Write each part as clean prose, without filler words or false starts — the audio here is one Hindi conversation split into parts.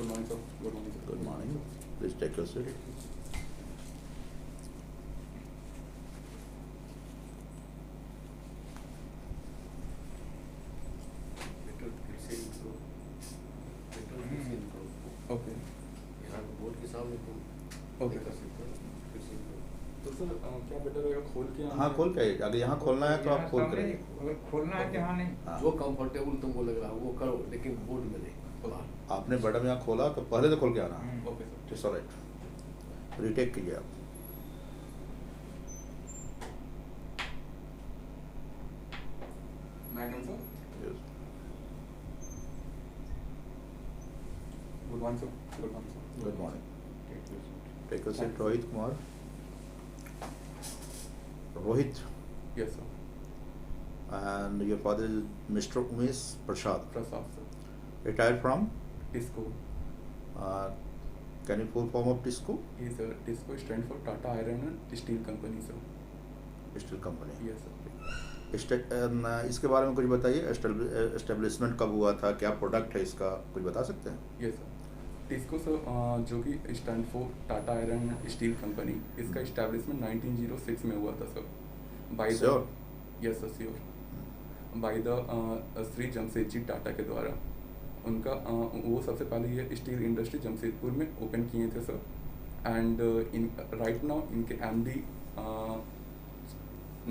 Good morning, sir. Good morning, sir. Good morning. Please take your seat. Okay. Board के सामने Okay. तो सर क्या बेटर रहेगा खोल के हाँ खोल के आइए। अगर यहाँ खोलना है तो आप खोल कर आइए। अगर खोलना है तो यहाँ नहीं। हाँ। जो कंफर्टेबल तुमको लग रहा है वो करो, लेकिन बोर्ड में नहीं। आपने बटन यहाँ खोला तो पहले तो खोल के आना। Okay sir. It's alright. Retake कीजिए आप। Madam sir. Yes. Good morning sir. Good morning sir. Good morning. Take a seat, Rohit Kumar. Rohit, Yes sir. and your father is Mr. Umesh Prasad, Prasad sir. retired from. TISCO. Uh, can you full form of TISCO? ये sir TISCO stand for Tata iron and steel company sir. Steel company. Yes sir. इसके बारे में कुछ बताइए। एस्टेब्लिशमेंट कब हुआ था, क्या प्रोडक्ट है इसका, कुछ बता सकते हैं? Yes sir. टिस्को सर जो कि stand for Tata iron and steel company, इसका इस्टेब्लिशमेंट 1906 में हुआ था sir. By the Sure. Yes sir sure. By the Shri Jamsetji Tata के द्वारा। उनका वो सबसे पहले ये स्टील इंडस्ट्री जमशेदपुर में ओपन किए थे sir. And in right now इनके एमडी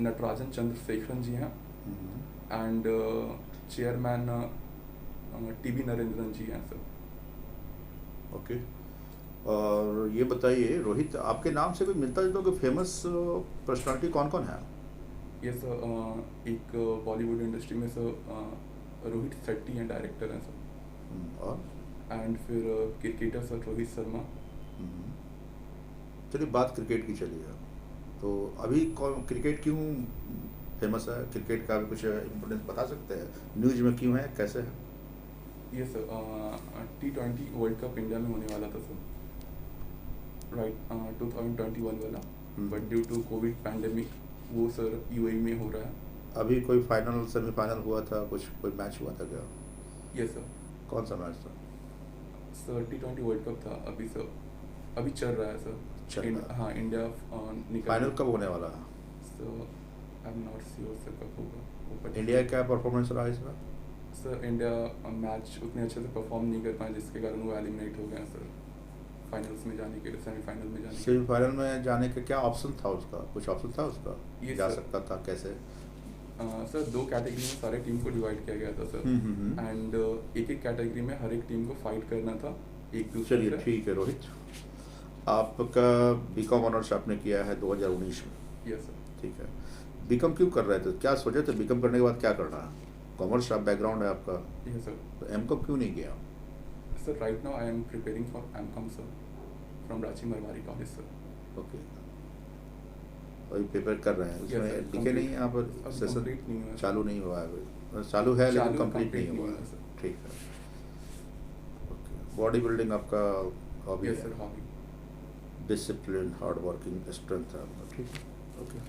नटराजन चंद्रशेखरन जी हैं एंड चेयरमैन टीबी नरेंद्रन जी हैं सर। ओके। और ये बताइए रोहित, आपके नाम से कोई मिलता जुलता कोई फेमस पर्सनालिटी कौन कौन है? ये सर एक बॉलीवुड इंडस्ट्री में सर रोहित शेट्टी हैं, डायरेक्टर हैं सर। और एंड फिर क्रिकेटर सर रोहित शर्मा। चलिए बात क्रिकेट की चलिए। तो अभी कौन क्रिकेट क्यों फेमस है? क्रिकेट का भी कुछ इम्पोर्टेंस बता सकते हैं? न्यूज में क्यों है, कैसे है? ये sir T20 world cup India में होने वाला था सर, राइट 2021 वाला। But due to covid pandemic वो सर यूएई में हो रहा है। अभी कोई फाइनल सेमीफाइनल हुआ था, कुछ कोई मैच हुआ था क्या? Yes sir. कौन सा मैच था? सर T20 वर्ल्ड कप था अभी सर, अभी चल रहा है सर। चल रहा है। हाँ इंडिया निकल। फाइनल कब होने वाला है? Sir I am not sure sir कब होगा वो, but इंडिया का क्या परफॉर्मेंस रहा इसमें? सर इंडिया मैच उतने अच्छे से परफॉर्म नहीं कर पाए, जिसके कारण वो एलिमिनेट हो गए हैं सर फाइनल्स में जाने के लिए, सेमीफाइनल में जाने के लिए। सेमीफाइनल में जाने का क्या ऑप्शन था उसका? कुछ ऑप्शन था उसका? ये जा सर- सकता था कैसे? सर 2 कैटेगरी में सारे टीम को डिवाइड किया गया था सर। एंड एक एक कैटेगरी में हर एक टीम को फाइट करना था एक दूसरे चलिए से। ठीक है रोहित, आपका बीकॉम ऑनर्स आपने किया है 2019 में, यस सर। ठीक है। बीकॉम क्यों कर रहे थे, क्या सोचे थे बीकॉम करने के बाद क्या करना है? कॉमर्स आप बैकग्राउंड है आपका, यस सर। तो एमकॉम क्यों नहीं किया? Sir right now I am preparing for MCom sir from Ranchi Marwari college sir. Okay, अभी प्रिपेयर कर रहे हैं Yes, उसमें sir. लिखे Complete- नहीं है यहाँ पर? अभी सेशन complete नहीं हुआ है, चालू sir. नहीं हुआ है अभी? चालू है लेकिन चालू कंप्लीट complete नहीं हुआ है। सर। ठीक है। ओके, बॉडी बिल्डिंग आपका हॉबी यस है? Sir hobby. Discipline, hard working, strength है आपका, ठीक है। ओके,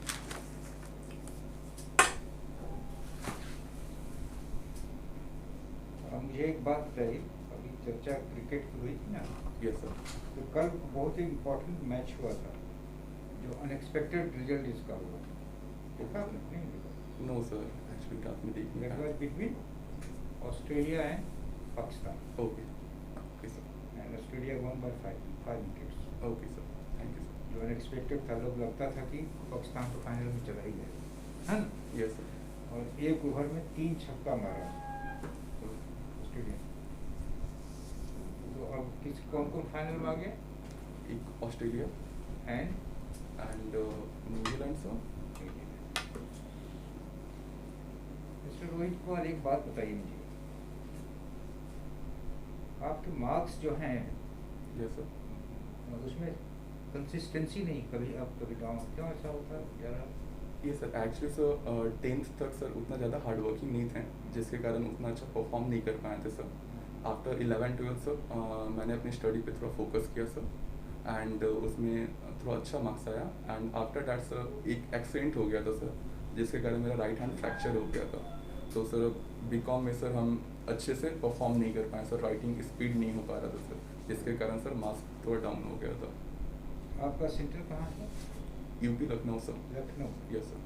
मुझे एक बात बताइए, अभी चर्चा क्रिकेट की हुई थी ना, यस सर। तो कल बहुत ही इम्पोर्टेंट मैच हुआ था, जो अनएक्सपेक्टेड रिजल्ट इसका हुआ। देखा आपने? नहीं देखा? नो सर एक्चुअली रात में देखने That का। was between Australia and Pakistan, okay okay sir. and Australia won by 5 wickets. Okay sir, thank you sir. जो अनएक्सपेक्टेड था, लोग लगता था कि पाकिस्तान तो फाइनल में चला ही जाएगा, है ना? Yes sir. और एक ओवर में 3 छक्का मारा ऑस्ट्रेलिया। तो अब कौन कौन फाइनल में आ गया? एक Australia and and New Zealand sir. Mister Rohit Kumar, एक बात बताइए मुझे, आपके मार्क्स जो हैं यस सर। उसमें कंसिस्टेंसी नहीं, कभी अप कभी डाउन, क्यों ऐसा होता है ज़्यादा? ये सर एक्चुअली सर 10th तक सर उतना ज़्यादा हार्ड वर्किंग नहीं थे, जिसके कारण उतना अच्छा परफॉर्म नहीं कर पाए थे सर। आफ्टर 11-12 सर मैंने अपनी स्टडी पे थोड़ा फोकस किया सर, एंड उसमें थोड़ा अच्छा मार्क्स आया। एंड आफ्टर डैट सर एक एक्सीडेंट हो गया था सर, जिसके कारण मेरा राइट हैंड फ्रैक्चर हो गया था। तो सर बीकॉम में सर हम अच्छे से परफॉर्म नहीं कर पाए सर, राइटिंग स्पीड नहीं हो पा रहा था सर, जिसके कारण सर मार्क्स थोड़ा डाउन हो गया था। आपका सेंटर कहाँ है? UP Lucknow sir. Lucknow. Yes sir.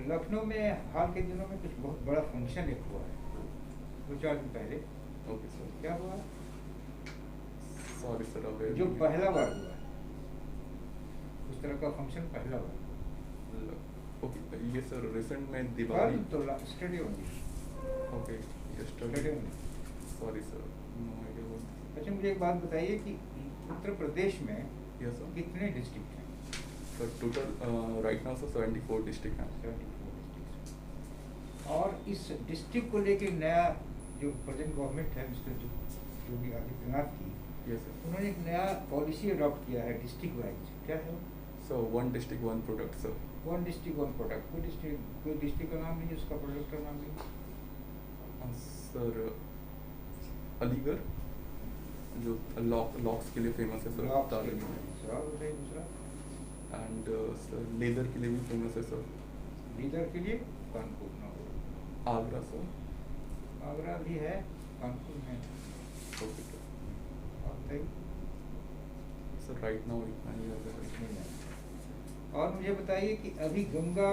Lucknow में हाल के दिनों में कुछ बहुत बड़ा फंक्शन एक हुआ है, 2-4 दिन पहले। Okay sir. क्या हुआ? सॉरी सर, अब जो पहला बार हुआ है, उस तरह का फंक्शन पहला बार। ओके, ये सर रिसेंट में दिवाली तो स्टेडियम में। ओके स्टेडियम में। Sorry sir, no idea what. अच्छा, मुझे एक बात बताइए कि उत्तर प्रदेश में यस सर। कितने डिस्ट्रिक्ट हैं? Sir total right now sir 74 district हैं। 74 डिस्ट्रिक्ट। और इस डिस्ट्रिक्ट को लेके नया जो प्रेजेंट गवर्नमेंट है मिस्टर योगी आदित्यनाथ की, यस सर। उन्होंने एक नया पॉलिसी अडॉप्ट किया है डिस्ट्रिक्ट वाइज। क्या है? Sir one district one product sir. One district one product. कोई डिस्ट्रिक्ट का नाम नहीं, उसका प्रोडक्ट का नाम नहीं। सर अलीगढ़ जो लॉक्स के लिए फेमस है सर। दूसरा एंड सर लेदर के लिए भी फेमस है सर। लीडर के लिए कानपुर ना हो। आगरा सर। आगरा भी है, कानपुर में। Okay sir. और बताइए। सर राइट नाउ इतना ही है सर। नहीं है। और मुझे बताइए कि अभी गंगा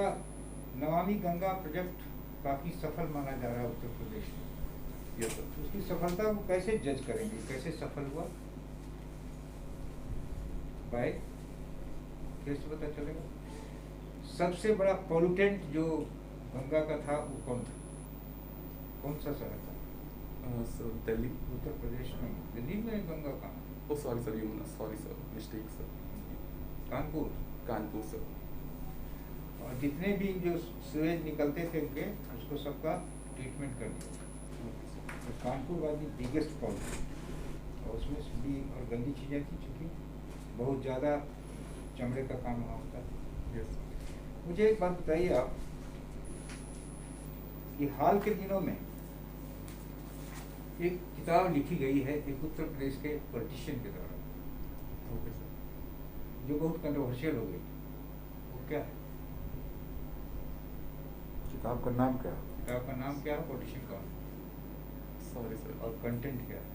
नमामि गंगा प्रोजेक्ट काफ़ी सफल माना जा रहा है उत्तर प्रदेश में। Yes sir. तो उसकी सफलता को कैसे जज करेंगे, कैसे सफल हुआ? बाय कैसे पता चलेगा? सबसे बड़ा पोल्यूटेंट जो गंगा का था वो कौन था? कौन सा शहर था? सर दिल्ली। उत्तर प्रदेश में। दिल्ली में गंगा कहाँ? Oh sorry sir, Yamuna, sorry sir, mistake sir. Kanpur. Kanpur sir. और जितने भी जो सीवेज निकलते थे उनके, उसको सबका ट्रीटमेंट कर दिया। तो Kanpur was the biggest problem. और उसमें भी और गंदी चीज़ें थी, चूँकि बहुत ज़्यादा चमड़े का काम वहाँ होता है। यस। मुझे एक बात बताइए आप कि हाल के दिनों में एक किताब लिखी गई है एक उत्तर प्रदेश के पॉलिटिशियन के द्वारा, ओके सर। जो बहुत कंट्रोवर्शियल हो गई। वो क्या है? किताब का नाम क्या है? किताब का नाम क्या है, पॉलिटिशियन का, सॉरी सर, और कंटेंट क्या है?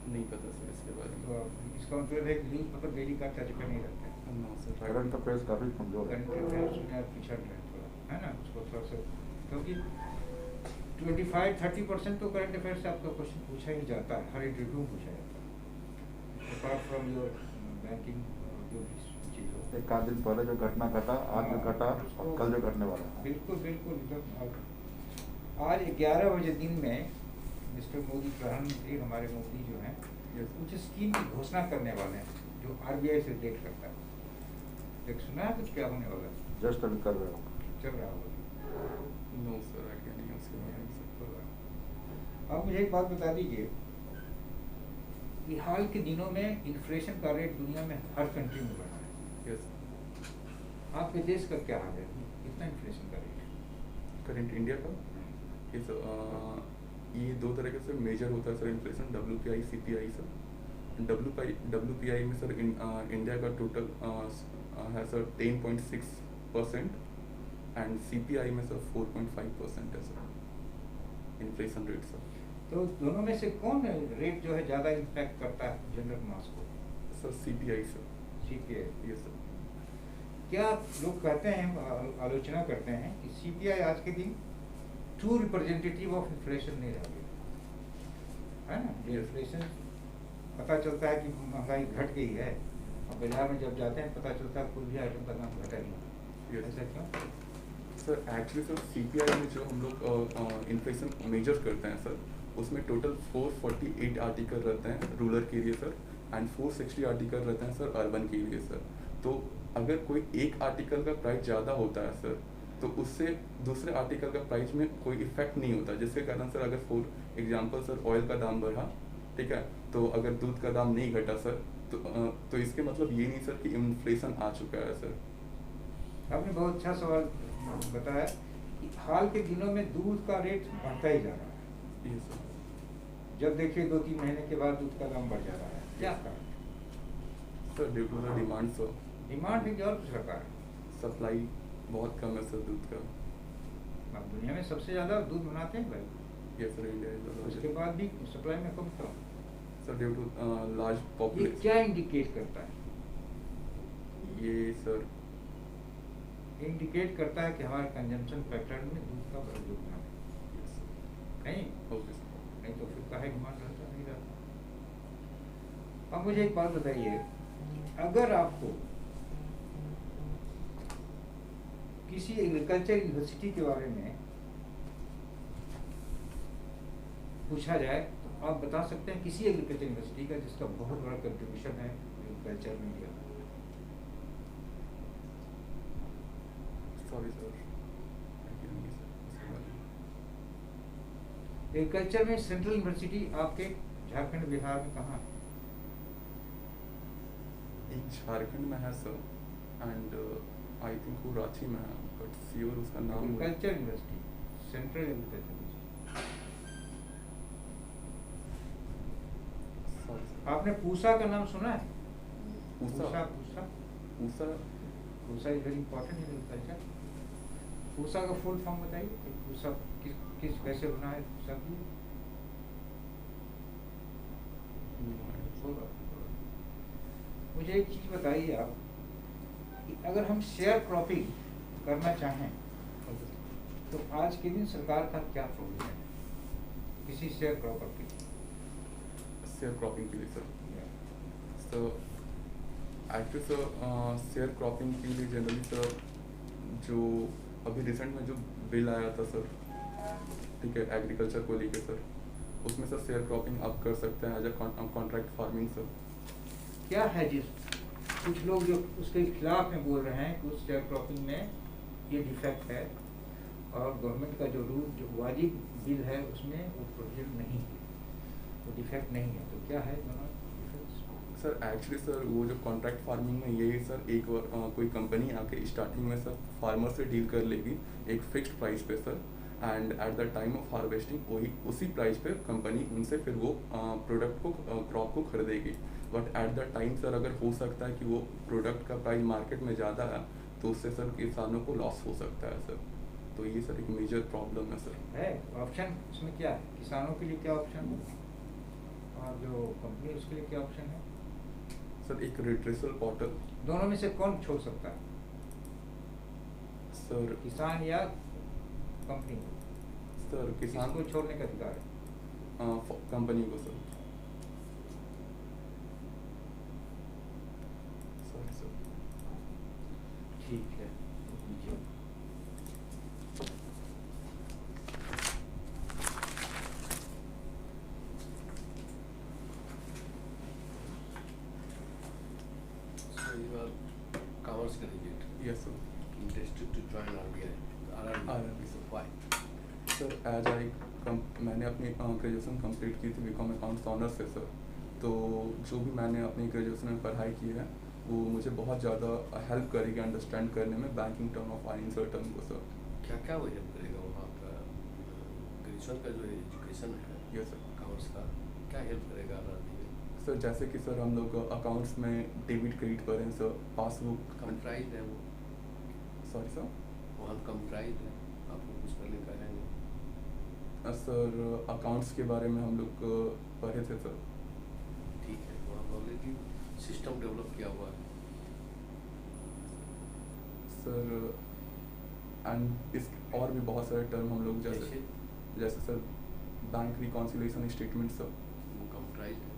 नहीं पता सर इसके बारे में। तो इसका मतलब है कि न्यूज़ मतलब डेली का टच पे नहीं रहता है। No sir. करंट अफेयर्स काफी कमजोर है। कंटेंट है, उसमें आप पिछड़ रहे हैं थोड़ा, है ना? उसको थोड़ा सा, क्योंकि 25-30% तो करंट अफेयर से आपका क्वेश्चन पूछा ही जाता है, हर इंटरव्यू में पूछा जाता है, अपार्ट फ्रॉम योर बैंकिंग जो भी चीज़ हो। एक आध दिन पहले जो घटना घटा, आज जो घटा और कल जो घटने वाला है। बिल्कुल बिल्कुल एकदम। आज 11 बजे दिन में मिस्टर मोदी, प्रधानमंत्री हमारे मोदी जो हैं, यस। कुछ स्कीम की घोषणा करने वाले हैं जो RBI से रिलेट करता है। देख सुना है कुछ क्या होने वाला है? जस्ट अभी कर रहे हो। चल रहा होगा। नो सर, आइडिया नहीं है उसके बारे में सर। अब मुझे एक बात बता दीजिए कि हाल के दिनों में इन्फ्लेशन का रेट दुनिया में हर कंट्री में बढ़ा है। यस। आपके देश का क्या हाल है? कितना इन्फ्लेशन का रेट? करंट इंडिया का इस ये दो तरीके से मेजर होता है sir inflation, WPI CPI sir. WPI में सर इंडिया का टोटल है सर 10.6% एंड CPI में सर 4.5% है सर इन्फ्लेशन रेट सर। तो दोनों में से कौन रेट जो है ज़्यादा इम्पैक्ट करता है जनरल मास को? Sir CPI sir. CPI। Yes sir. क्या लोग कहते हैं, आलोचना करते हैं कि CPI आज के दिन ट्रू रिप्रेजेंटेटिव ऑफ इन्फ्लेशन नहीं रह गया है ना? जो इन्फ्लेशन पता चलता है कि महंगाई घट गई है, और बाजार में जब जाते हैं पता चलता है कोई भी आइटम का दाम घटा नहीं। ऐसा क्यों? सर एक्चुअली सर CPI में जो हम लोग इन्फ्लेशन मेजर करते हैं सर, उसमें टोटल 448 आर्टिकल रहते हैं रूरल के लिए सर, एंड 460 आर्टिकल रहते हैं सर अर्बन के लिए सर। तो अगर कोई एक आर्टिकल का प्राइस ज़्यादा होता है सर, तो उससे दूसरे आर्टिकल का प्राइस में कोई इफेक्ट नहीं होता, जिसके कारण सर अगर फॉर एग्जांपल सर ऑयल का दाम बढ़ा, ठीक है, तो अगर दूध का दाम नहीं घटा सर, तो इसके मतलब ये नहीं सर कि इन्फ्लेशन आ चुका है सर। आपने बहुत अच्छा सवाल बताया कि हाल के दिनों में दूध का रेट बढ़ता ही जा रहा है। ये सर। जब देखिए 2-3 महीने के बाद दूध का दाम बढ़ जा रहा है, क्या कारण? Sir due to the demand sir. Demand है कि और कुछ कारण? सप्लाई बहुत कम है सर दूध का। आप दुनिया में सबसे ज़्यादा दूध बनाते हैं भाई, yes sir, India is the उसके लार्जेस्ट बाद भी सप्लाई में कम क्यों? सर ड्यू टू लार्ज ये पॉपुलेशन। क्या इंडिकेट करता है? ये सर इंडिकेट करता है कि हमारे कंजम्पशन पैटर्न में दूध का बड़ा योगदान है, नहीं? Okay sir. नहीं तो फिर काहे डिमांड रहता नहीं रहता। अब मुझे एक बात बताइए, अगर आपको किसी एग्रीकल्चर यूनिवर्सिटी के बारे में पूछा जाए तो आप बता सकते हैं किसी एग्रीकल्चर यूनिवर्सिटी का जिसका बहुत बड़ा कंट्रीब्यूशन है एग्रीकल्चर में इंडिया में? सॉरी सर, नहीं सर, उसके बारे में। एग्रीकल्चर में सेंट्रल यूनिवर्सिटी आपके झारखंड बिहार में कहाँ है? एक झारखंड में है सर, एंड आई थिंक वो रांची में है, बट श्योर उसका नाम agriculture university, central agriculture university. Sorry sir. आपने पूसा का नाम सुना है? Pusa Pusa Pusa Pusa Pusa is very important in agriculture. Pusa का फुल फॉर्म बताइए कि पूसा किस कैसे बना है पूसा की? मुझे एक चीज़ बताइए आप कि अगर हम शेयर क्रॉपिंग करना चाहें तो आज के दिन सरकार का क्या प्रोविजन है किसी शेयर क्रॉपर के लिए? शेयर क्रॉपिंग के लिए sir, so actually sir share cropping के लिए जनरली सर जो अभी रिसेंट में जो बिल आया था सर, ठीक है, एग्रीकल्चर को लेके सर, उसमें सर शेयर क्रॉपिंग आप कर सकते हैं as a contract farming sir. क्या है जिस कुछ लोग जो उसके खिलाफ में बोल रहे हैं कि उस शेयर क्रॉपिंग में ये डिफेक्ट है और गवर्नमेंट का जो रूल जो वाजिब बिल है उसमें वो प्रोविजन नहीं है, वो डिफेक्ट नहीं है, तो क्या है दोनों डिफेक्ट्स? सर एक्चुअली सर वो जो कॉन्ट्रैक्ट फार्मिंग में यही सर एक कोई कंपनी आके स्टार्टिंग में सर फार्मर से डील कर लेगी एक फिक्स्ड प्राइस पे sir, and at the time of harvesting वही उसी प्राइस पे कंपनी उनसे फिर वो प्रोडक्ट को क्रॉप को खरीदेगी। But at the time sir अगर हो सकता है कि वो प्रोडक्ट का प्राइस मार्केट में ज़्यादा है तो उससे सर किसानों को लॉस हो सकता है सर, तो ये सर एक मेजर प्रॉब्लम है सर। है ऑप्शन उसमें क्या है? किसानों के लिए क्या ऑप्शन है और जो कंपनी उसके लिए क्या ऑप्शन है? सर एक रिट्रेसल पोर्टल। दोनों में से कौन छोड़ सकता है, सर किसान या कंपनी? सर किसान किसको छोड़ने का अधिकार है? कंपनी को सर। Sorry sir. ठीक है, लीजिए। Commerce graduate yes sir. interested to join RBI. RRB, sir. Why? Sir as I मैंने अपनी ग्रेजुएशन कंप्लीट की थी बीकॉम अकाउंट्स ऑनर्स से सर, तो जो भी मैंने अपनी ग्रेजुएशन में पढ़ाई की है वो मुझे बहुत ज़्यादा हेल्प करेगी अंडरस्टैंड करने में बैंकिंग टर्म और फाइनेंशियल टर्म को सर। क्या क्या वो हेल्प करेगा वहाँ का ग्रेजुएशन का जो एजुकेशन है यस सर। अकाउंट्स का, क्या हेल्प करेगा RRB में? सर जैसे कि सर हम लोग अकाउंट्स में डेबिट क्रेडिट करें सर, पासबुक। कंप्राइज है वो, सॉरी सर। वहाँ कंप्राइज है, आपको कुछ करने का है नहीं। सर अकाउंट्स के बारे में हम लोग पढ़े थे सर। ठीक है, वहाँ ऑलरेडी सिस्टम डेवलप किया हुआ है। सर एंड इस और भी बहुत सारे टर्म हम लोग जैसे जैसे sir bank reconciliation statement sir. वो कंप्राइज है।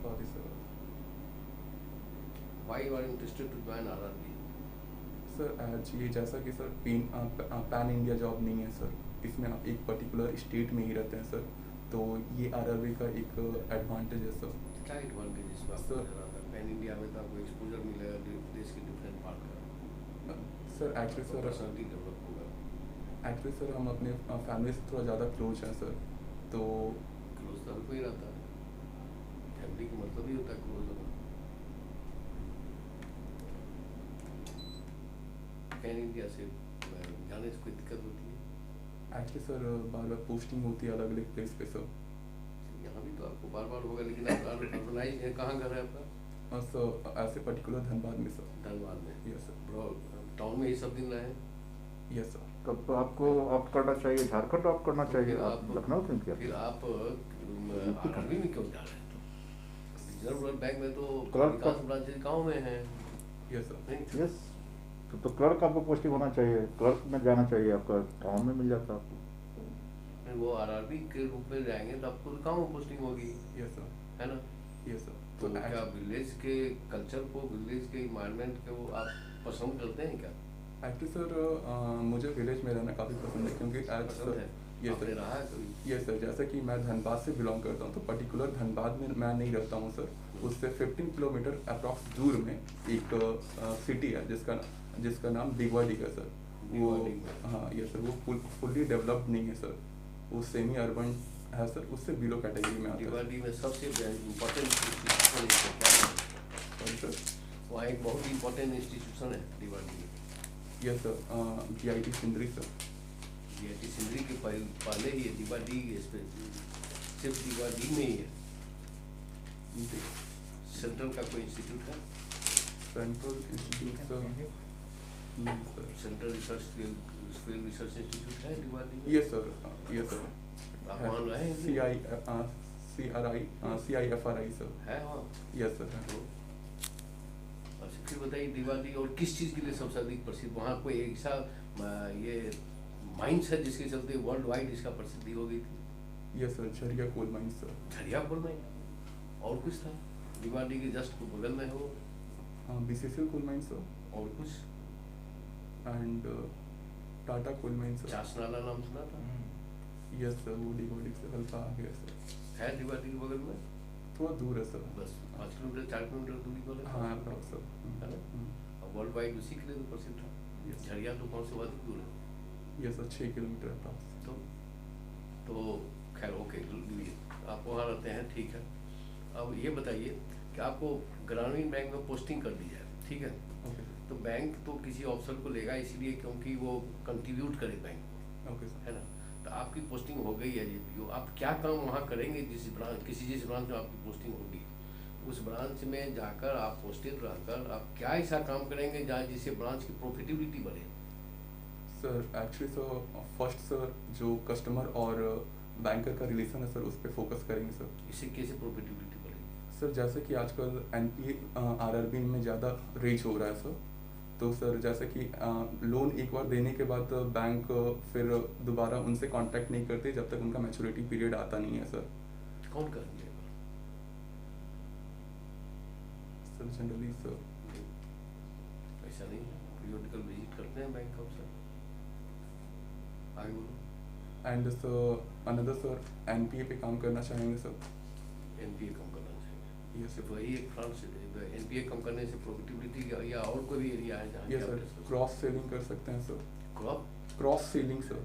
Sorry sir. Why you are interested to join RRB? Sir as ये जैसा कि सर पैन इंडिया जॉब नहीं है सर, इसमें आप एक पर्टिकुलर स्टेट में ही रहते हैं सर, तो ये RRB का एक एडवांटेज है सर। क्या एडवांटेज इसमें आपको सर- नजर आता है? पैन इंडिया में तो आपको एक्सपोजर मिलेगा देश के डिफरेंट पार्ट का, sir actually sir personality develop होगा। एक्चुअली सर हम अपने फैमिली से थोड़ा ज़्यादा क्लोज हैं सर, तो क्लोज तो हर कोई रहता है, फैमिली का मतलब ही होता है क्लोज होना। पैन इंडिया से जाने से कोई दिक्कत होती है? एक्चुअली सर बार बार पोस्टिंग होती है अलग अलग प्लेस पे सर। यहाँ भी तो आपको बार बार होगा, लेकिन आप अर्बनाइज है, कहाँ घर है आपका? सर ऐसे पर्टिकुलर धनबाद में सर। धनबाद में? Yes sir. ब्रो टाउन में ही सब दिन रहे? Yes sir. तब तो आपको ऑप्ट करना चाहिए, झारखंड ऑप्ट करना तो चाहिए, फिर आप आप लखनऊ क्यों किया? फिर आप आरआरबी में क्यों जा रहे हैं? तो रिजर्व रूरल बैंक में तो क्लर्क विकास का- ब्रांचेज गाँव में है, यस सर। नहीं? यस, तो क्लर्क आपको पोस्टिंग होना चाहिए, क्लर्क में जाना चाहिए, आपका टाउन में मिल जाता आपको। फिर वो आरआरबी के रूप में जाएंगे तो आपको गाँव में पोस्टिंग होगी, यस सर। है ना? Yes sir. तो तो क्या विलेज के कल्चर को, विलेज के इन्वायरमेंट को आप पसंद करते हैं क्या? एक्चुअली सर मुझे विलेज में रहना काफ़ी पसंद है, क्योंकि एज पसंद है? यस आपने सर। रहा है कभी? यस सर, जैसे कि मैं धनबाद से बिलोंग करता हूँ, तो पर्टिकुलर धनबाद में मैं नहीं रहता हूँ सर। उससे 15 किलोमीटर अप्रॉक्स दूर में एक सिटी है जिसका नाम दिगवाडी है सर। वो दिगवाडी। हाँ यस सर, वो फुल्ली डेवलप्ड नहीं है सर, वो सेमी अर्बन है सर, उससे बिलो कैटेगरी में आता है। दिवाली में सबसे इम्पोर्टेंट इंस्टीट्यूशन क्या है? Sorry sir. वहाँ एक बहुत ही इम्पोर्टेंट इंस्टीट्यूशन है दिवाली में, yes sir, BIT Sindri sir. BIT Sindri के पहले ही है दिवाली, सिर्फ दिवाली में ही है। जी। सेंट्रल का कोई इंस्टीट्यूट है? सेंट्रल इंस्टीट्यूट सर नहीं sir. Central field research institute है दिवाली में? Yes sir. Yes sir. आप वहाँ रहे हैं? CIFRI sir. है वहाँ? यस सर है। तो अच्छा फिर बताइए, दिवाली और किस चीज़ के लिए सबसे अधिक प्रसिद्ध? वहाँ कोई ऐसा ये माइंस है जिसके चलते वर्ल्ड वाइड इसका प्रसिद्धि हो गई थी? Yes sir, Jharia coal mine sir. Jharia coal mine? और कुछ था? दिवाली के जस्ट बगल में हो? BCCL coal mine sir. और कुछ? And Tata coal mine sir. Chasnala नाम सुना था? यस सर, वो दिगवाड़ी से हल्का आ गया सर। है दिवाली के बगल में? थोड़ा दूर है सर। बस 5 किलोमीटर 4 किलोमीटर दूरी पर है। हाँ अप्रॉक्स सर। है ना? और वर्ल्ड वाइड उसी के लिए तो प्रसिद्ध था। Yes. झरिया तो कौन से अधिक दूर है? Yes sir, 6 kilometre approx. तो खैर ओके, आप वहाँ रहते हैं, ठीक है। अब ये बताइए कि आपको ग्रामीण बैंक में पोस्टिंग कर दी जाए, ठीक है? ओके तो बैंक तो किसी ऑफिसर को लेगा इसीलिए क्योंकि वो कंट्रीब्यूट करे बैंक, ओके सर। है ना? तो आपकी पोस्टिंग हो गई है JPO, आप क्या काम वहाँ करेंगे? जिस ब्रांच में आपकी पोस्टिंग होगी, उस ब्रांच में जाकर आप पोस्टेड रहकर आप क्या ऐसा काम करेंगे जहाँ जिससे ब्रांच की प्रॉफिटेबिलिटी बढ़े? Sir actually sir first sir जो कस्टमर और बैंकर का रिलेशन है सर, उस पर फोकस करेंगे सर। इससे कैसे प्रॉफिटेबिलिटी बढ़ेगी? सर जैसे कि आजकल NPA RRB में ज़्यादा रेज हो रहा है सर, तो सर जैसे कि लोन एक बार देने के बाद बैंक फिर दोबारा उनसे कांटेक्ट नहीं करते जब तक उनका मैच्योरिटी पीरियड आता नहीं है सर। कौन करेंगे? Sir generally sir. ऐसा नहीं है, पीरियडिकल विजिट करते हैं बैंक अफसर। आगे बोलो। And sir another sir NPA पे काम करना चाहेंगे सर। NPA कम करना चाहिए। यस सिर्फ वही एक फ्रंट से NPA कम करने से प्रॉफिटेबिलिटी या और कोई भी एरिया है जहाँ यस सर, क्रॉस सेलिंग कर सकते हैं sir. Crop? Cross selling sir,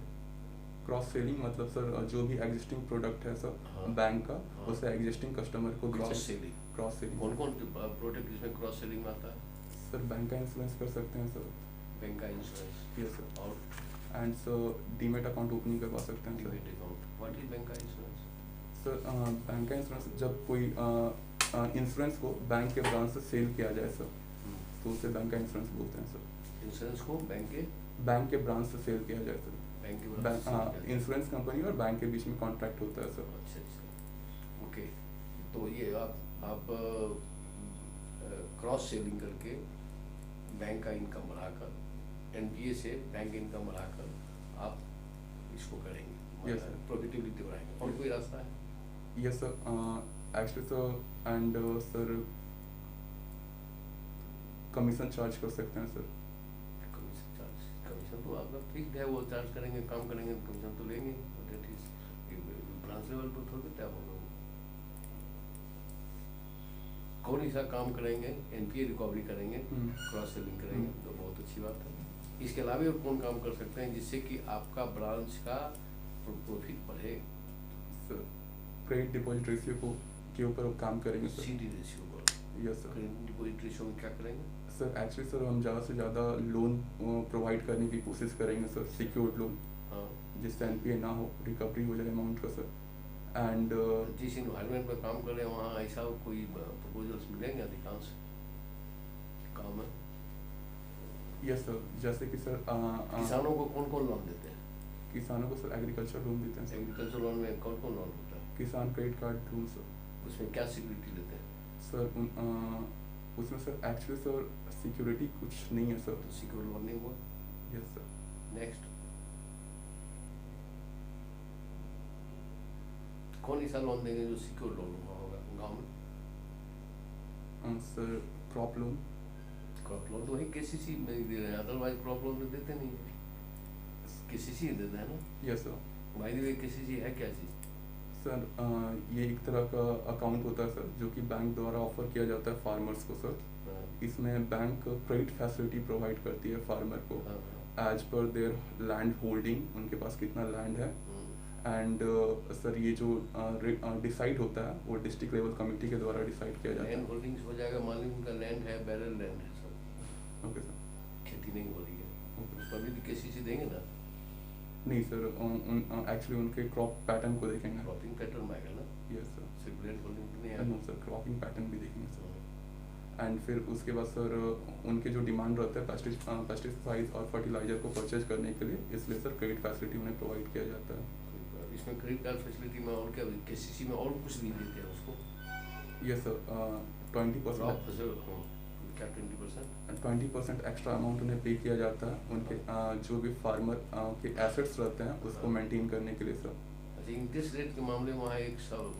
cross selling मतलब सर जो भी एग्जिस्टिंग प्रोडक्ट है सर हाँ। बैंक का, हाँ। उसे एग्जिस्टिंग कस्टमर को क्रॉस सेलिंग? Cross selling. कौन कौन प्रोडक्ट इसमें क्रॉस सेलिंग में आता है? सर बैंक का इंश्योरेंस कर सकते हैं सर। बैंक का इंश्योरेंस? Yes sir. और and sir demat account opening करवा सकते हैं demat account? What is bank का इंश्योरेंस? सर बैंक का इंश्योरेंस जब कोई इंश्योरेंस को बैंक के ब्रांच से सेल किया जाए सर, तो उसे बैंक का इंश्योरेंस बोलते हैं सर। इंश्योरेंस को बैंक के ब्रांच से सेल किया जाए सर। बैंक के बैंक ब्रांच से? इंश्योरेंस कंपनी और बैंक के बीच में कॉन्ट्रैक्ट होता है सर। अच्छा अच्छा, ओके। तो ये आप क्रॉस सेलिंग करके बैंक का इनकम बढ़ाकर, NPA से बैंक इनकम बढ़ाकर आप इसको करेंगे, Yes, sir. प्रॉफिटेबिलिटी बढ़ाएंगे। और कोई रास्ता है? Yes sir, actually sir and sir commission charge कर सकते हैं सर। कमीशन तो आपका ठीक है, वो चार्ज करेंगे, काम करेंगे, कमीशन तो लेंगे। डेट इज ब्रांच लेवल पर थोड़ी क्या होगा? कौन सा काम करेंगे? NPA रिकवरी करेंगे, क्रॉस सेलिंग करेंगे, तो बहुत अच्छी बात है। इसके अलावा और कौन काम कर सकते हैं जिससे कि आपका ब्रांच का प्रॉफिट बढ़े? सर क्रेडिट डिपॉजिट रेशियो को के ऊपर काम करेंगे सर। CD रेशियो पर? Yes sir. Credit deposit ratio में क्या करेंगे? सर एक्चुअली सर हम ज़्यादा से ज़्यादा लोन प्रोवाइड करने की कोशिश करेंगे सर, सिक्योर्ड लोन, हाँ। जिससे NPA ना हो, रिकवरी हो जाए अमाउंट का सर। एंड जिस इन्वायरमेंट में काम कर रहे हैं वहाँ ऐसा कोई प्रपोजल्स मिलेंगे अधिकांश काम है? यस सर, जैसे कि सर किसानों को कौन कौन लोन देते हैं? किसानों को सर एग्रीकल्चर लोन देते हैं सर, एग्रीकल्चर लोन में कौन कौन लोन होता है? किसान क्रेडिट कार्ड लोन सर। उसमें क्या सिक्योरिटी लेते हैं? सर उसमें सर एक्चुअली सर सिक्योरिटी कुछ नहीं है सर। तो सिक्योर लोन नहीं हुआ। Yes sir. नेक्स्ट, कौन ऐसा लोन देंगे जो सिक्योर लोन हुआ होगा गाँव में? Sir crop loan. Crop loan तो वही केसीसी में ही दे रहे हैं, अदरवाइज क्रॉप लोन तो देते नहीं है। केसीसी देता है ना? Yes sir. By the way KCC है क्या चीज़? सर ये एक तरह का अकाउंट होता है सर, जो कि बैंक द्वारा ऑफर किया जाता है फार्मर्स को सर। इसमें बैंक क्रेडिट फैसिलिटी प्रोवाइड करती है फार्मर को as per there land holding, उनके पास कितना लैंड है। एंड सर ये जो डिसाइड होता है वो डिस्ट्रिक्ट लेवल कमेटी के द्वारा डिसाइड किया जाता है। लैंड होल्डिंग्स हो जाएगा, मान लीजिए उनका लैंड है, बैरल लैंड है सब, ओके सर। खेती नहीं हो रही है, ओके। उस पर भी केसीसी देंगे ना? नहीं सर, एक्चुअली उनके क्रॉप पैटर्न को देखेंगे। क्रॉपिंग पैटर्न में आएगा ना? Yes sir. सिर्फ लैंड होल्डिंग तो नहीं नो आएगा। सर, क्रॉपिंग पैटर्न भी देखेंगे सर। एंड फिर उसके बाद सर उनके जो डिमांड रहता है पेस्टिसाइड्स और फर्टिलाइजर को परचेज करने के लिए, इसलिए सर क्रेडिट फैसिलिटी उन्हें प्रोवाइड किया जाता है। इसमें क्रेडिट कार्ड फैसिलिटी में और क्या, केसीसी में और कुछ नहीं देते हैं उसको? यस सर, 20% क्या 20%? 20% एक्स्ट्रा अमाउंट उन्हें पे किया जाता है उनके जो भी फार्मर के एसेट्स रहते हैं उसको मेंटेन करने के लिए सर। अच्छा, इंटरेस्ट रेट के मामले में वहाँ एक सब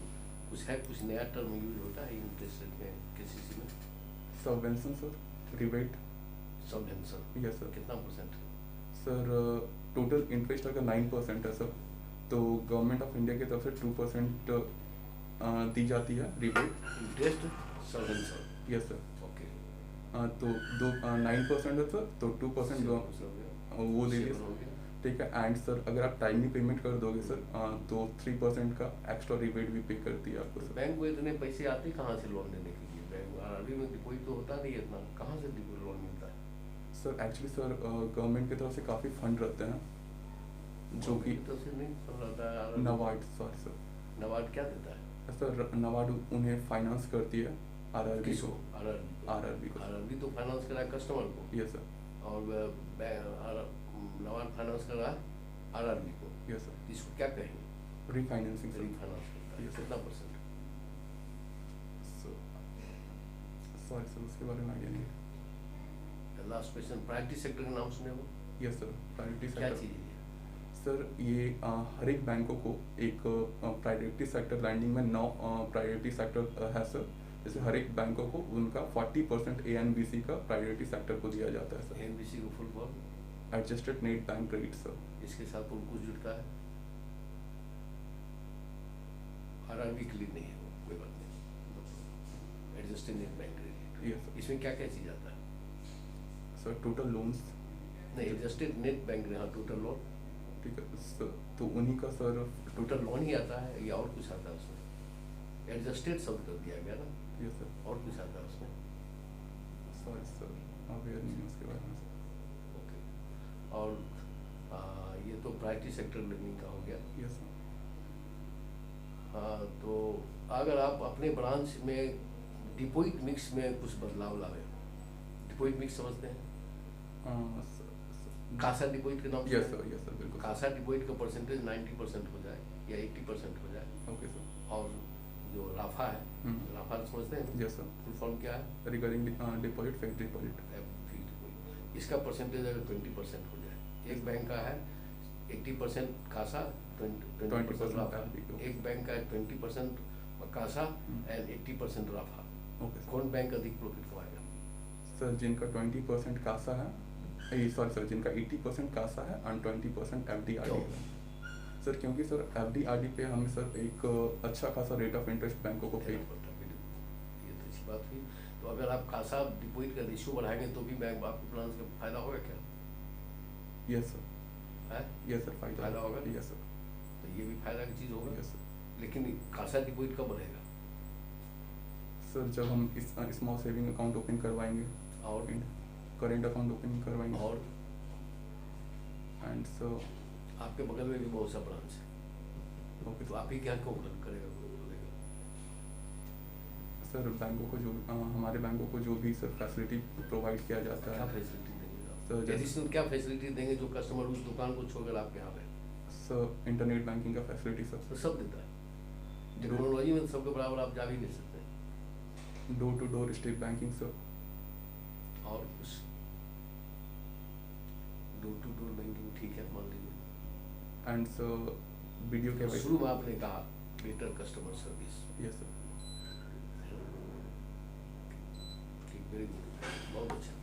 कुछ है, कुछ नया टर्म यूज होता है इंटरेस्ट रेट में केसीसी में? Subvention sir, rebate. Subvention? Yes sir. कितना परसेंट? सर टोटल इंटरेस्ट अगर 9% है सर, तो गवर्नमेंट ऑफ इंडिया की तरफ से 2% दी जाती है rebate. Interest subvention? Yes sir. Okay. तो 9% है सर, तो 2% वो दे दिए, ठीक है। एंड सर अगर आप टाइमली पेमेंट कर दोगे सर तो 3% का एक्स्ट्रा रिबेट भी पे करती है आपको सर। बैंक को इतने पैसे आते कहाँ से लोन देने के लिए? बैंक आरआरबी में डिपॉजिट तो होता नहीं है इतना, कहाँ से लोन मिलता है? सर एक्चुअली सर गवर्नमेंट की तरफ से काफ़ी फंड रहते हैं जो कि तो से नहीं फंड रहता है। नबार्ड, सॉरी सर, नबार्ड क्या देता है? सर नबार्ड उन्हें फाइनेंस करती है आरआरबी किसको? को। आरआरबी को। आरआरबी तो फाइनेंस करा कस्टमर को, यस सर। और नबार्ड फाइनेंस करा आरआरबी को। Yes sir. इसको क्या कहेंगे? Refinancing sir. रीफाइनेंस करता है। Yes. कितना परसेंट? सॉरी सर, उसके बारे में आइडिया नहीं। लास्ट क्वेश्चन, प्रायोरिटी सेक्टर का नाम सुने हो? यस सर, प्रायोरिटी क्या सेक्टर। चीज़ है ये? सर ये हर एक बैंकों को एक प्रायोरिटी सेक्टर लैंडिंग में 9 प्रायोरिटी सेक्टर है सर। जैसे हर एक बैंकों को उनका 40% ANBC का प्रायोरिटी सेक्टर को दिया जाता है सर। एनबीसी को full form? Adjusted net bank credit sir. इसके साथ और कुछ जुड़ता है? आरआरबी के लिए नहीं है वो, कोई बात नहीं। Adjusted net bank credit, yes sir. इसमें क्या क्या चीज़ आता है? सर टोटल लोन्स, नहीं, एडजस्टेड नेट बैंक, हाँ, टोटल लोन। ठीक है सर, तो उन्हीं का सर टोटल लोन ही आता है या और कुछ आता है उसमें? एडजस्टेड शब्द कर दिया गया ना, यस सर। और कुछ आता है उसमें? सॉरी सर, अवेयर नहीं है उसके बारे में सर। ओके। और ये तो प्रायोरिटी सेक्टर लर्निंग का हो गया। Yes sir. हाँ, तो अगर आप अपने ब्रांच में डिपॉजिट मिक्स में कुछ बदलाव लावे, डिपॉजिट मिक्स समझते हैं? कासा डिपॉजिट के नाम? यस सर, यस सर, बिल्कुल। कासा डिपॉजिट का परसेंटेज 90% हो जाए या 80% हो जाए। Okay sir. और जो राफा है, राफा समझते हैं? Yes sir. फुल फॉर्म क्या है? Regarding deposit, fixed deposit. Fixed deposit, इसका परसेंटेज अगर 20% हो जाए, एक बैंक का है 80% कासा, 20% राफा, एक बैंक का है 20% कासा एंड 80% राफा, ओके। कौन बैंक अधिक प्रॉफिट कमाएगा? सर जिनका 20% कासा है, सॉरी सर, जिनका 80% कासा है एंड 20% FD/RD है सर। क्योंकि सर FD/RD पे हमें सर एक अच्छा खासा रेट ऑफ इंटरेस्ट बैंकों को पे। ये तो अच्छी बात हुई। तो अगर आप कासा डिपॉजिट का रेशियो बढ़ाएंगे तो भी बैंक आपको प्लान का फायदा होगा क्या? Yes sir. है? यस सर, फायदा होगा? Yes sir. तो ये भी फायदा की चीज़ होगा। Yes sir. लेकिन कासा डिपॉजिट कब बढ़ेगा? सर जब हम इस स्मॉल सेविंग अकाउंट ओपन करवाएंगे और करेंट अकाउंट ओपन करवाएंगे और एंड सर आपके बगल में भी बहुत सा ब्रांच है, ओके तो तो आप ही के यहाँ क्यों करेगा कोई बोलेगा? सर बैंकों को जो हमारे बैंकों को जो भी सर फैसिलिटी प्रोवाइड किया जाता क्या है फैसिलिटी देंगे आप? सर, जैसे- एडिशनल क्या फैसिलिटी देंगे जो कस्टमर उस दुकान को छोड़कर आपके यहाँ आए? सर इंटरनेट बैंकिंग का फैसिलिटी तो सर, सब देता है। टेक्नोलॉजी में सबके बराबर आप जा भी नहीं सकते। Door to door state banking sir, और कुछ डोर टू डोर बैंकिंग ठीक है, मान लीजिए। एंड सर वीडियो के शुरू में आपने कहा better customer service. Yes sir, ठीक, वेरी गुड, बहुत अच्छा,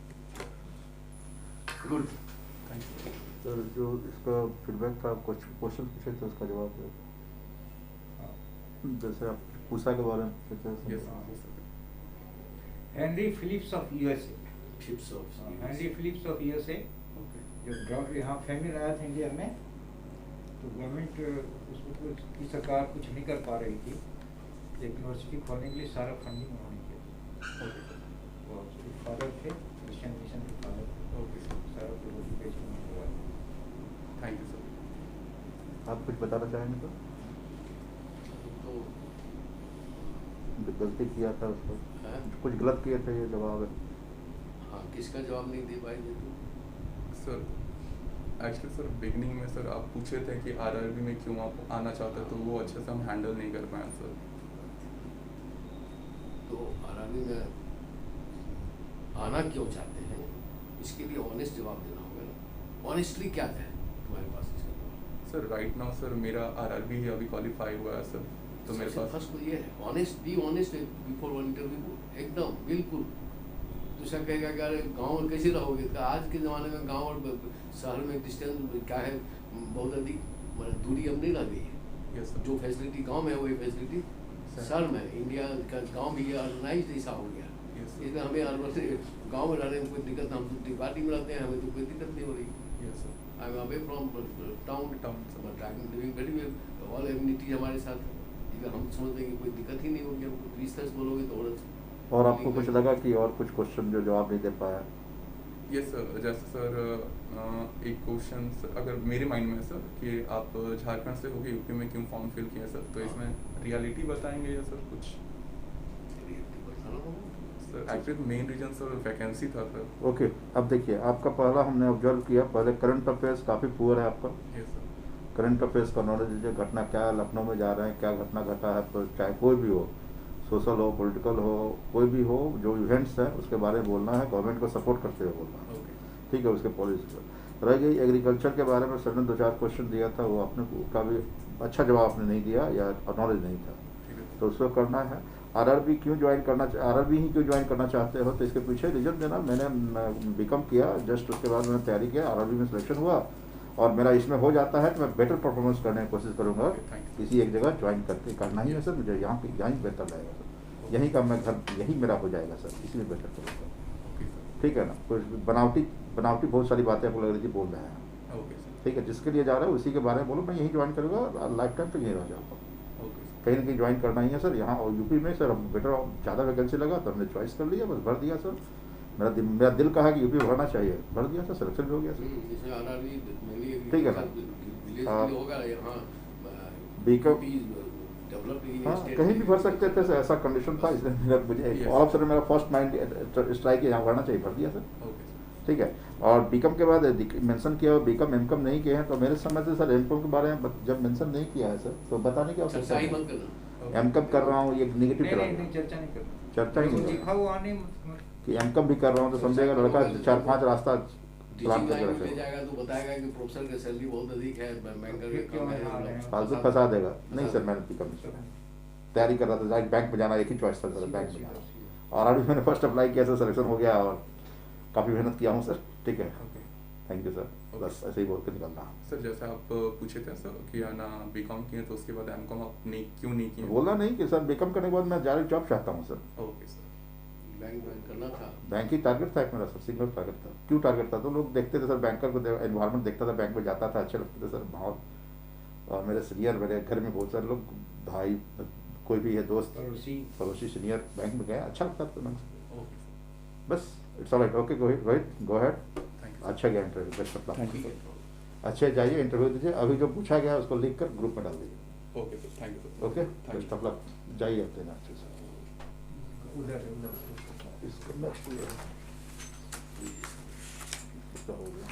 गुड। Thank you. सर जो इसका फीडबैक था, आप कुछ क्वेश्चन पूछे थे उसका जवाब दे। जैसे आप पूसा के बारे में पूछे थे। Yes sir, Henry Phillips of USA, chips of Henry Phillips of USA okay जब ड्रॉट यहाँ फैमिली आया था इंडिया में, तो गवर्नमेंट उसको कुछ की सरकार कुछ नहीं कर पा रही थी। एक यूनिवर्सिटी खोलने के लिए सारा फंडिंग उन्होंने किया। ओके सर, वो उसके फादर थे, क्रिश्चियन मिशन के फादर थे, ओके सर, सारा प्रोजेक्ट बेच हुआ। Thank you sir. आप कुछ बताना चाहेंगे तो? तो गलती किया था उसको, है? कुछ गलत किए थे, ये जवाब है। हाँ, किसका जवाब नहीं दे पाए थे तुम? सर एक्चुअली सर बिगनिंग में सर आप पूछे थे कि आरआरबी में क्यों आप आना चाहते, तो वो अच्छे से हम हैंडल नहीं कर पाए सर। तो आरआरबी में आना क्यों चाहते हैं, इसके लिए ऑनेस्ट जवाब देना होगा ना। ऑनेस्टली क्या है तुम्हारे पास इसका जवाब? सर राइट नाउ सर मेरा आरआरबी ही अभी क्वालिफाई हुआ है सर, तो मेरे पास फर्स्ट तो ये है honest, be honest before one interview, एकदम बिल्कुल। दूसरा कहेगा कि अरे गाँव में कैसे रहोगे, तो आज के ज़माने में गांव और शहर में डिस्टेंस क्या है, बहुत अधिक मतलब दूरी अब नहीं रह गई है। यस सर, जो फैसिलिटी गांव में है वही फैसिलिटी सर। शहर में है। इंडिया का गांव भी ऑर्गेनाइज ऐसा हो गया, यस इसमें हमें गांव में रहने में कोई दिक्कत, हम तो त्रिपाठी में रहते हैं, हमें तो कोई दिक्कत नहीं हो रही। Yes sir, I am away from town, Town, sir. Living very well, all amenities हमारे साथ है। ठीक है, हम समझते हैं कि कोई दिक्कत ही नहीं होगी, हमको 20 बोलोगे तो और आपको कुछ लगा कि और कुछ क्वेश्चन जो जवाब नहीं दे पाया? यस सर, जैसे सर एक क्वेश्चन अगर मेरे माइंड में है सर कि आप झारखंड से होके यूपी में क्यों फॉर्म फिल किया सर, तो इसमें रियलिटी बताएंगे या सर कुछ? Sir actually main reason sir vacancy था सर। ओके, अब देखिए आपका पहला हमने ऑब्जर्व किया, पहले करंट अफेयर्स काफ़ी पुअर है आपका। यस सर, करंट अफेयर्स का नॉलेज दीजिए, घटना क्या है, लखनऊ में जा रहे हैं, क्या घटना घटा है, तो चाहे कोई भी हो, सोशल हो, पॉलिटिकल हो, कोई भी हो, जो इवेंट्स हैं उसके बारे में बोलना है, गवर्नमेंट को सपोर्ट करते हुए बोलना है। ओके ठीक है, उसके पॉलिसी पर रह गई एग्रीकल्चर के बारे में सर ने 2-4 क्वेश्चन दिया था, वो आपने का भी अच्छा जवाब आपने नहीं दिया या नॉलेज नहीं था, ठीक है तो उसको करना है। आरआरबी क्यों ज्वाइन करना, आरआरबी ही क्यों ज्वाइन करना चाहते हो, तो इसके पीछे रीजन देना। मैंने बीकॉम किया, जस्ट उसके बाद मैंने तैयारी किया, आरआरबी में सिलेक्शन हुआ और मेरा इसमें हो जाता है तो मैं बेटर परफॉर्मेंस करने की कोशिश करूंगा। Thank you. किसी एक जगह ज्वाइन करके करना ही है सर, मुझे यहाँ बेहतर रहेगा सर, यहीं का मैं घर यही मेरा हो जाएगा सर, इसलिए बेटर करूँगा। ओके सर, ठीक है ना, कुछ बनावटी बहुत सारी बातें आपको लग रही थी बोल रहे हैं। ओके सर, ठीक है, जिसके लिए जा रहे हो उसी के बारे में बोलो, मैं यही ज्वाइन करूँगा, लाइफ टाइम तक यहीं रह जाऊँगा। ओके सर, कहीं ना कहीं ज्वाइन करना ही है सर यहाँ, और यूपी में सर बेटर ज़्यादा वैकेंसी लगा तो हमने चॉइस कर लिया, बस भर दिया सर। मेरा दिल कहा कि यूपी भरना चाहिए, भर दिया सर, सिलेक्शन भी हो गया सर। इसमें आरआरबी मेनली ठीक है ना? विलेज हाँ। के लिए होगा यहाँ बीकॉम डेवलप हाँ, कहीं भी भर सकते थे सर, ऐसा कंडीशन था, इसलिए मुझे Yes. ऑल ऑफ सडन मेरा फर्स्ट माइंड स्ट्राइक यहाँ भरना चाहिए, भर दिया सर। ओके सर, ठीक है, और बीकॉम के बाद मेंशन किया बीकॉम एमकॉम नहीं किए हैं, तो मेरे समझ से सर एमकॉम के बारे में जब मेंशन नहीं किया है सर, तो बताने की चर्चा आवश्यकता ही नहीं। मत करना। एमकॉम कर रहा हूँ, ये निगेटिव नहीं चला नहीं नहीं, चर्चा नहीं करना, चर्चा ही नहीं लिखा कर हुआ नहीं कि एमकॉम भी कर रहा हूँ, तो समझेगा लड़का 4-5 रास्ता प्लान टीचिंग करके लाइन में ले रखेगा, जाएगा तो बताएगा कि प्रोफेसर की सैलरी बहुत अधिक है, बैंकर फिर के क्यों कम यहाँ आ रहे है, हैं? फालतू फंसा देगा। नहीं सर, मैंने बीकॉम तैयारी कर रहा था, डायरेक्ट बैंक में जाना, एक ही चॉइस था सर, बैंक में जाना। और अभी मैंने फर्स्ट अप्लाई किया सर, सिलेक्शन हो गया और काफ़ी मेहनत किया हूँ सर। ठीक है, ओके थैंक यू सर, बस ऐसे ही बोल के निकलना। सर जैसे आप पूछे थे सर कि ना बीकॉम किए तो उसके बाद एमकॉम आप नहीं क्यों नहीं किए? बोला नहीं कि सर बीकॉम करने के बाद मैं डायरेक्ट जॉब चाहता हूँ sir, okay sir, bank join करना था। बैंक ही टारगेट था एक मेरा सर, सिंगल टारगेट था। क्यों टारगेट था, तो लोग देखते थे सर, बैंकर को एनवायरनमेंट देखता था, बैंक में जाता था, अच्छे लगते थे सर माहौल। और मेरे सीनियर, मेरे घर में बहुत सारे लोग, भाई कोई भी है दोस्त पड़ोसी सीनियर बैंक में गए, अच्छा लगता था मैं, ओके सर, बस it's alright. Okay Rohit, go head. Thank you अच्छा गया interview, best of luck. Thank you sir. अच्छे जाइए इंटरव्यू दीजिए, अभी जो पूछा गया है उसको लिख कर ग्रुप में डाल दीजिए। Okay sir, thank you sir. Okay, thank best you. Of luck, जाइए अपने नाम से सर। उधर इसका मैं इसका हो गया।